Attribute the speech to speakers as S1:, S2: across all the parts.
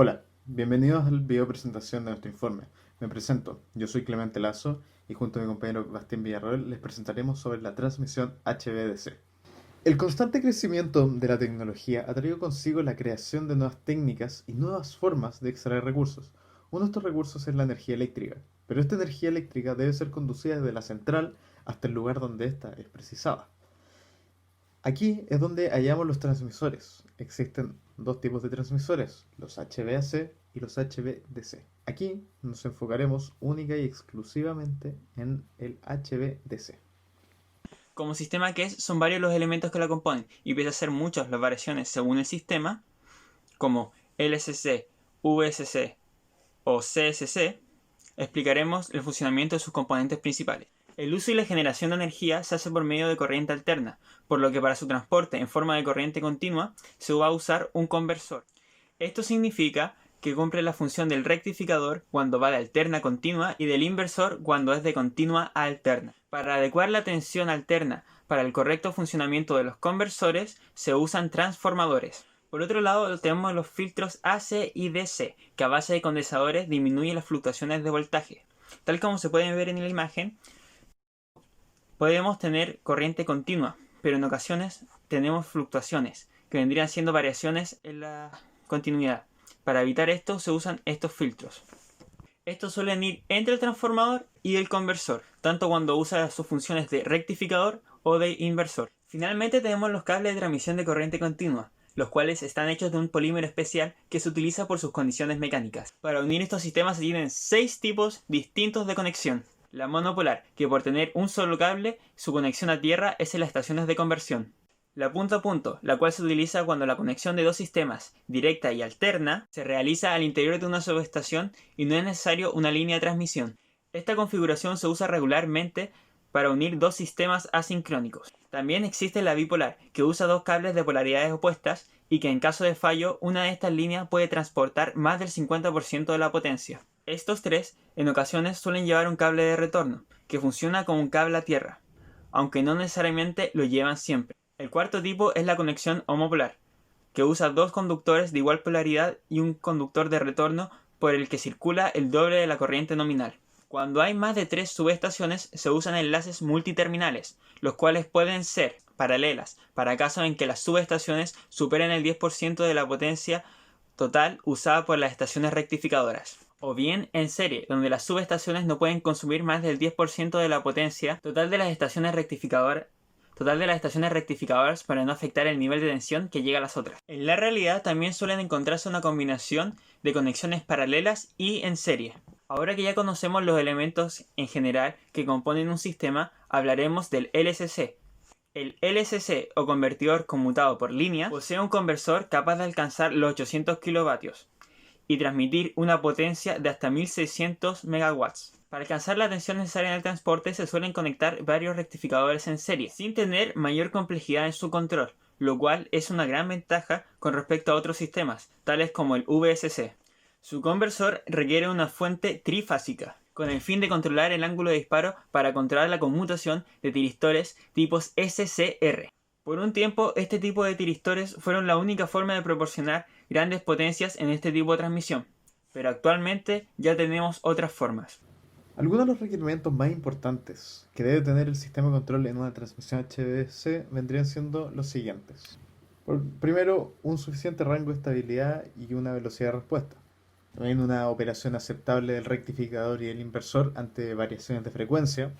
S1: Hola, bienvenidos al video presentación de nuestro informe. Me presento, yo soy Clemente Lazo y junto a mi compañero Bastián Villarroel les presentaremos sobre la transmisión HVDC. El constante crecimiento de la tecnología ha traído consigo la creación de nuevas técnicas y nuevas formas de extraer recursos. Uno de estos recursos es la energía eléctrica, pero esta energía eléctrica debe ser conducida desde la central hasta el lugar donde ésta es precisada. Aquí es donde hallamos los transmisores. Existen dos tipos de transmisores, los HVAC y los HVDC. Aquí nos enfocaremos única y exclusivamente en el HVDC.
S2: Como sistema que es, son varios los elementos que la componen, y pese a ser muchas las variaciones según el sistema, como LSC, VSC o CSC, explicaremos el funcionamiento de sus componentes principales. El uso y la generación de energía se hace por medio de corriente alterna, por lo que para su transporte en forma de corriente continua se va a usar un conversor. Esto significa que cumple la función del rectificador cuando va de alterna a continua y del inversor cuando es de continua a alterna. Para adecuar la tensión alterna para el correcto funcionamiento de los conversores se usan transformadores. Por otro lado tenemos los filtros AC y DC, que a base de condensadores disminuyen las fluctuaciones de voltaje. Tal como se puede ver en la imagen, podemos tener corriente continua, pero en ocasiones tenemos fluctuaciones, que vendrían siendo variaciones en la continuidad. Para evitar esto se usan estos filtros. Estos suelen ir entre el transformador y el conversor, tanto cuando usa sus funciones de rectificador o de inversor. Finalmente tenemos los cables de transmisión de corriente continua, los cuales están hechos de un polímero especial que se utiliza por sus condiciones mecánicas. Para unir estos sistemas se tienen 6 tipos distintos de conexión. La monopolar, que por tener un solo cable, su conexión a tierra es en las estaciones de conversión. La punto a punto, la cual se utiliza cuando la conexión de dos sistemas, directa y alterna, se realiza al interior de una subestación y no es necesario una línea de transmisión. Esta configuración se usa regularmente para unir dos sistemas asincrónicos. También existe la bipolar, que usa dos cables de polaridades opuestas y que en caso de fallo, una de estas líneas puede transportar más del 50% de la potencia. Estos tres, en ocasiones, suelen llevar un cable de retorno, que funciona como un cable a tierra, aunque no necesariamente lo llevan siempre. El cuarto tipo es la conexión homopolar, que usa dos conductores de igual polaridad y un conductor de retorno por el que circula el doble de la corriente nominal. Cuando hay más de 3 subestaciones se usan enlaces multiterminales, los cuales pueden ser paralelas para casos en que las subestaciones superen el 10% de la potencia total usada por las estaciones rectificadoras. O bien en serie, donde las subestaciones no pueden consumir más del 10% de la potencia total de las estaciones rectificadoras para no afectar el nivel de tensión que llega a las otras. En la realidad también suelen encontrarse una combinación de conexiones paralelas y en serie. Ahora que ya conocemos los elementos en general que componen un sistema, hablaremos del LSC. El LSC o convertidor conmutado por línea posee un conversor capaz de alcanzar los 800 kilovatios y transmitir una potencia de hasta 1600 megawatts. Para alcanzar la tensión necesaria en el transporte se suelen conectar varios rectificadores en serie, sin tener mayor complejidad en su control, lo cual es una gran ventaja con respecto a otros sistemas, tales como el VSC. Su conversor requiere una fuente trifásica, con el fin de controlar el ángulo de disparo para controlar la conmutación de tiristores tipos SCR. Por un tiempo, este tipo de tiristores fueron la única forma de proporcionar grandes potencias en este tipo de transmisión, pero actualmente ya tenemos otras formas.
S1: Algunos de los requerimientos más importantes que debe tener el sistema de control en una transmisión HVDC vendrían siendo los siguientes. Primero, un suficiente rango de estabilidad y una velocidad de respuesta. También una operación aceptable del rectificador y el inversor ante variaciones de frecuencia.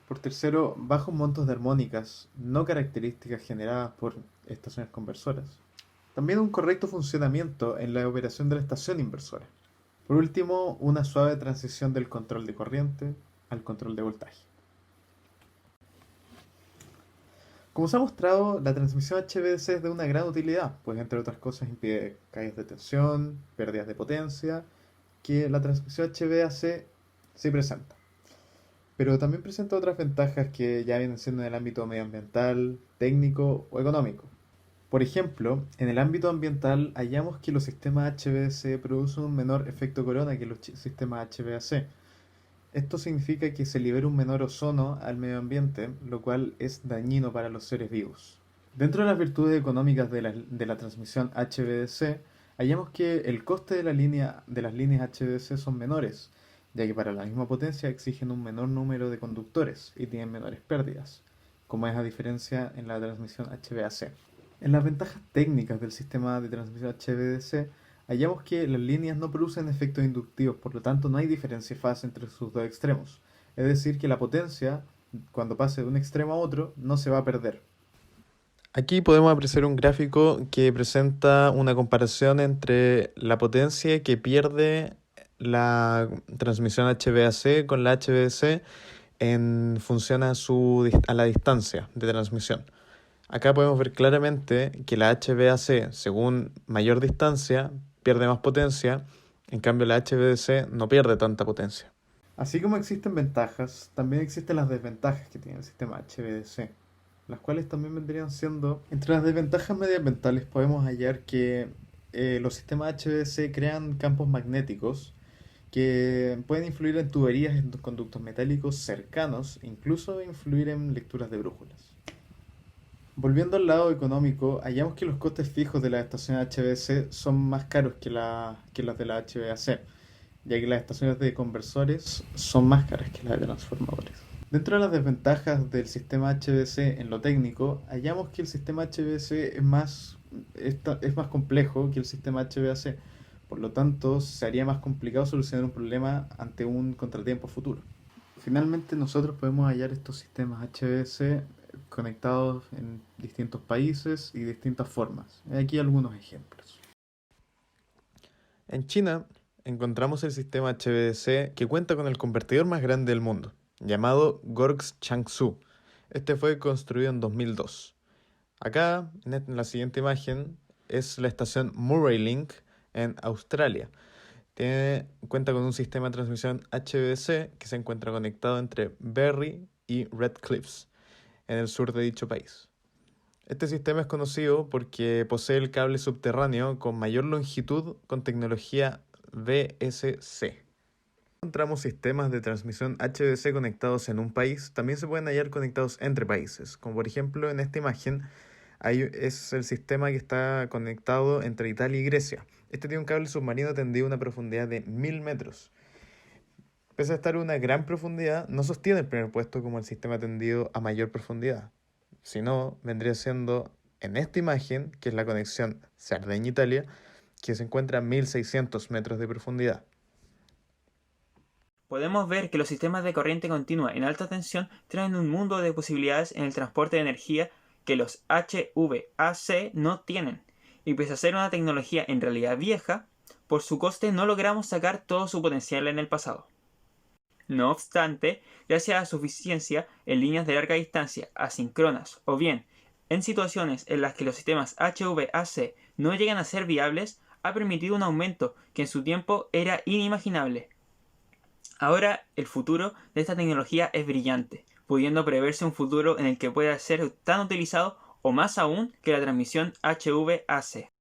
S1: Por tercero, bajos montos de armónicas, no características generadas por estaciones conversoras. También un correcto funcionamiento en la operación de la estación inversora. Por último, una suave transición del control de corriente al control de voltaje. Como se ha mostrado, la transmisión HVDC es de una gran utilidad, pues entre otras cosas impide caídas de tensión, pérdidas de potencia, que la transmisión HVAC sí presenta. Pero también presenta otras ventajas que ya vienen siendo en el ámbito medioambiental, técnico o económico. Por ejemplo, en el ámbito ambiental hallamos que los sistemas HVAC producen un menor efecto corona que los sistemas HVAC. Esto significa que se libera un menor ozono al medio ambiente, lo cual es dañino para los seres vivos. Dentro de las virtudes económicas de la transmisión HVDC, hallamos que el coste de las líneas HVDC son menores, ya que para la misma potencia exigen un menor número de conductores y tienen menores pérdidas, como es a diferencia en la transmisión HVAC. En las ventajas técnicas del sistema de transmisión HVDC, hallamos que las líneas no producen efectos inductivos, por lo tanto no hay diferencia de fase entre sus dos extremos. Es decir, que la potencia, cuando pase de un extremo a otro, no se va a perder. Aquí podemos apreciar un gráfico que presenta una comparación entre la potencia que pierde la transmisión HVAC con la HVDC en función a la distancia de transmisión. Acá podemos ver claramente que la HVAC, según mayor distancia, pierde más potencia, en cambio la HVDC no pierde tanta potencia. Así como existen ventajas, también existen las desventajas que tiene el sistema HVDC, las cuales también vendrían siendo... Entre las desventajas medioambientales podemos hallar que los sistemas HVDC crean campos magnéticos que pueden influir en tuberías en conductos metálicos cercanos, incluso influir en lecturas de brújulas. Volviendo al lado económico, hallamos que los costes fijos de las estaciones HVDC son más caros que los de la HVAC, ya que las estaciones de conversores son más caras que las de transformadores. Dentro de las desventajas del sistema HVDC en lo técnico, hallamos que el sistema HVDC es más complejo que el sistema HVAC, por lo tanto se haría más complicado solucionar un problema ante un contratiempo futuro. Finalmente nosotros podemos hallar estos sistemas HVDC conectados en distintos países y distintas formas. Aquí algunos ejemplos. En China encontramos el sistema HVDC que cuenta con el convertidor más grande del mundo, llamado Gorgs Changsu. Este fue construido en 2002. Acá, en la siguiente imagen, es la estación Murray Link en Australia. Cuenta con un sistema de transmisión HVDC que se encuentra conectado entre Berry y Red Cliffs, en el sur de dicho país. Este sistema es conocido porque posee el cable subterráneo con mayor longitud con tecnología VSC. Encontramos sistemas de transmisión HVDC conectados en un país, también se pueden hallar conectados entre países, como por ejemplo en esta imagen es el sistema que está conectado entre Italia y Grecia. Este tiene un cable submarino tendido a una profundidad de 1000 metros. Pese a estar a una gran profundidad, no sostiene el primer puesto como el sistema tendido a mayor profundidad, sino vendría siendo en esta imagen, que es la conexión Cerdeña-Italia, que se encuentra a 1600 metros de profundidad.
S2: Podemos ver que los sistemas de corriente continua en alta tensión traen un mundo de posibilidades en el transporte de energía que los HVAC no tienen, y pese a ser una tecnología en realidad vieja, por su coste no logramos sacar todo su potencial en el pasado. No obstante, gracias a su eficiencia en líneas de larga distancia asíncronas o bien en situaciones en las que los sistemas HVAC no llegan a ser viables, ha permitido un aumento que en su tiempo era inimaginable. Ahora el futuro de esta tecnología es brillante, pudiendo preverse un futuro en el que pueda ser tan utilizado o más aún que la transmisión HVAC.